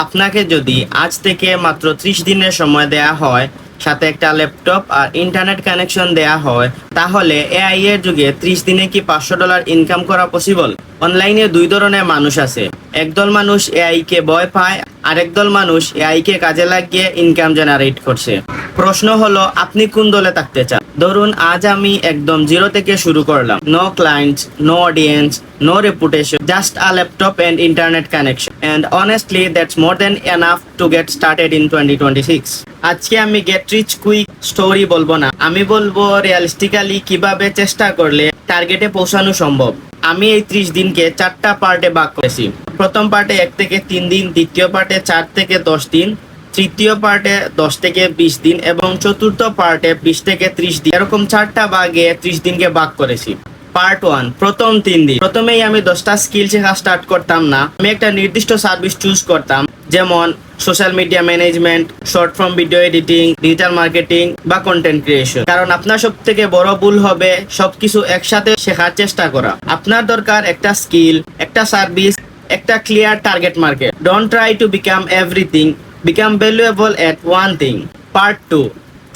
আপনাকে যদি আজ থেকে মাত্র 30 দিনের সময় দেয়া হয়, সাথে একটা ল্যাপটপ আর ইন্টারনেট কানেকশন দেয়া হয়, তাহলে এআই এর যুগে 30 দিনে কি $500 ইনকাম করা পসিবল? অনলাইনে দুই ধরনের মানুষ আছে। একদল মানুষ এআই কে ভয় পায়, আর একদল মানুষ এআই কে কাজে লাগিয়ে ইনকাম জেনারেট করছে। প্রশ্ন হলো, আপনি কোন দলে থাকতে চান? ধরুন আজ আমি একদম জিরো থেকে শুরু করলাম। No clients, no audience, no reputation, just a laptop and internet connection. And honestly that's more than enough to get started in 2026। আজকে আমি গেট রিচ কুইক স্টোরি বলবো না, আমি বলবো রিয়ালিস্টিক্যালি কিভাবে চেষ্টা করলে টার্গেটে পৌঁছানো সম্ভব। আমি এই 30 দিনকে 4টা পার্টে ভাগ করেছি। প্রথম পার্টে 1 থেকে 3 দিন, দ্বিতীয় পার্টে 4 থেকে 10 দিন, তৃতীয় পার্টে 10 থেকে 20 দিন এবং চতুর্থ পার্টে 20 থেকে 30 দিন। এরকম 4টা ভাগে 30 দিনকে ভাগ করেছি। পার্ট 1, প্রথম 3 দিন। প্রথমেই আমি 10টা স্কিল শেখা স্টার্ট করতাম না। আমি একটা নির্দিষ্ট সার্ভিস চুজ করতাম, যেমন social media management, short form video editing, digital marketing বা কন্টেন্ট ক্রিয়েশন। কারণ আপনার সব থেকে বড় ভুল হবে সবকিছু একসাথে শেখার চেষ্টা করা। আপনার দরকার একটা স্কিল, একটা সার্ভিস, একটা clear target market. Don't try to become everything, become valuable at one thing. Part 2,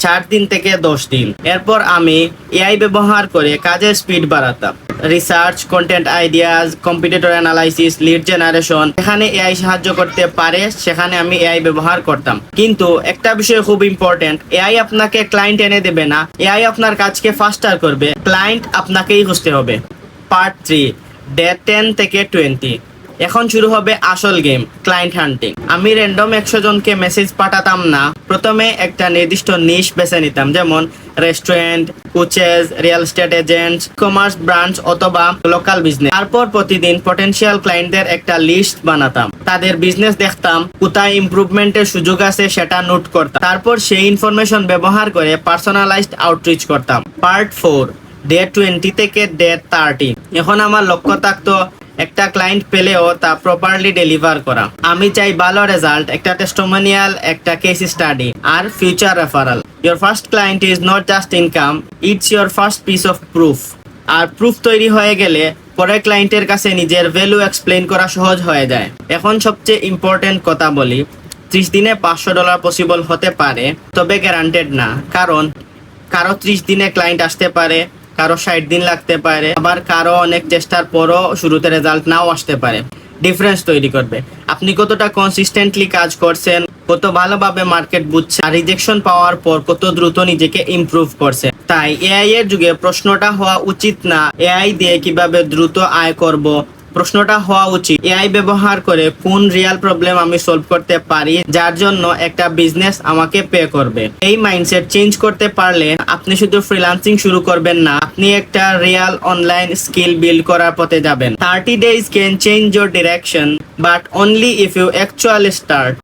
4 দিন থেকে 10 দিন। এরপর আমি এআই ব্যবহার করে কাজের স্পিড বাড়াতাম। Research, content ideas, competitor analysis, lead generation, এখানে এআই সাহায্য করতে পারে, সেখানে আমি এআই ব্যবহার করতাম। কিন্তু একটা বিষয় খুব ইম্পর্টেন্ট, এআই আপনাকে ক্লায়েন্ট এনে দেবে না, এআই আপনার কাজকে ফাস্টার করবে। ক্লায়েন্ট আপনাকেই খুঁজতে হবে। পার্ট 3, ডে 10 থেকে 20। এখন শুরু হবে আসল গেম, ক্লায়েন্ট হান্টিং। আমি র্যান্ডম 100 জনকে মেসেজ পাঠাতাম না। প্রথমে একটা নির্দিষ্ট নিশ বেছে নিতাম, যেমন restaurant, coaches, real estate agents, commerce branch অথবা লোকাল বিজনেস। তারপর প্রতিদিন পটেনশিয়াল ক্লায়েন্টদের একটা লিস্ট বানাতাম, তাদের বিজনেস দেখতাম, কোথায় ইমপ্রুভমেন্টের সুযোগ আছে সেটা নোট করতাম। তারপর সেই ইনফরমেশন ব্যবহার করে পার্সোনালাইজড আউটরিচ করতাম। পার্ট 4, ডে 20 থেকে ডে 30। এখন আমার লক্ষ্য থাকতো একটা ক্লায়েন্ট পেলেও তা প্রপারলি ডেলিভার করা। আমি চাই ভালো রেজাল্ট, একটা টেস্টিমোনিয়াল, একটা কেস স্টাডি আর future referral. Your first client is not just income, it's your first piece of proof. আর প্রুফ তৈরি হয়ে গেলে পরে ক্লায়েন্টের কাছে নিজের ভ্যালু এক্সপ্লেইন করা সহজ হয়ে যায়। এখন সবচেয়ে ইম্পর্টেন্ট কথা বলি, 30 দিনে $500 পসিবল হতে পারে, তবে গ্যারান্টেড না। কারণ কারো 30 দিনে ক্লায়েন্ট আসতে পারে, কারো 60 দিন লাগতে পারে, আবার কারো অনেক চেষ্টার পরও শুরুতে রেজাল্ট নাও আসতে পারে। ডিফারেন্স তৈরি করবে আপনি কতটা কনসিস্টেন্টলি কাজ করছেন, কত ভালোভাবে মার্কেট বুঝছেন, আর রিজেকশন পাওয়ার পর কত দ্রুত নিজেকে ইমপ্রুভ করছে। তাই এআই এর যুগে প্রশ্নটা হওয়া উচিত না এআই দিয়ে কিভাবে দ্রুত আয় করব, প্রশ্নটা হওয়া উচিত এআই ব্যবহার করে কোন রিয়েল প্রবলেম আমি সলভ করতে পারি, যার জন্য একটা বিজনেস আমাকে পে করবে। এই মাইন্ডসেট চেঞ্জ করতে পারলে আপনি শুধু ফ্রিল্যান্সিং শুরু করবেন না, আপনি একটা রিয়েল অনলাইন স্কিল বিল্ড করার পথে যাবেন। 30 days can change your direction, but only if you actually start.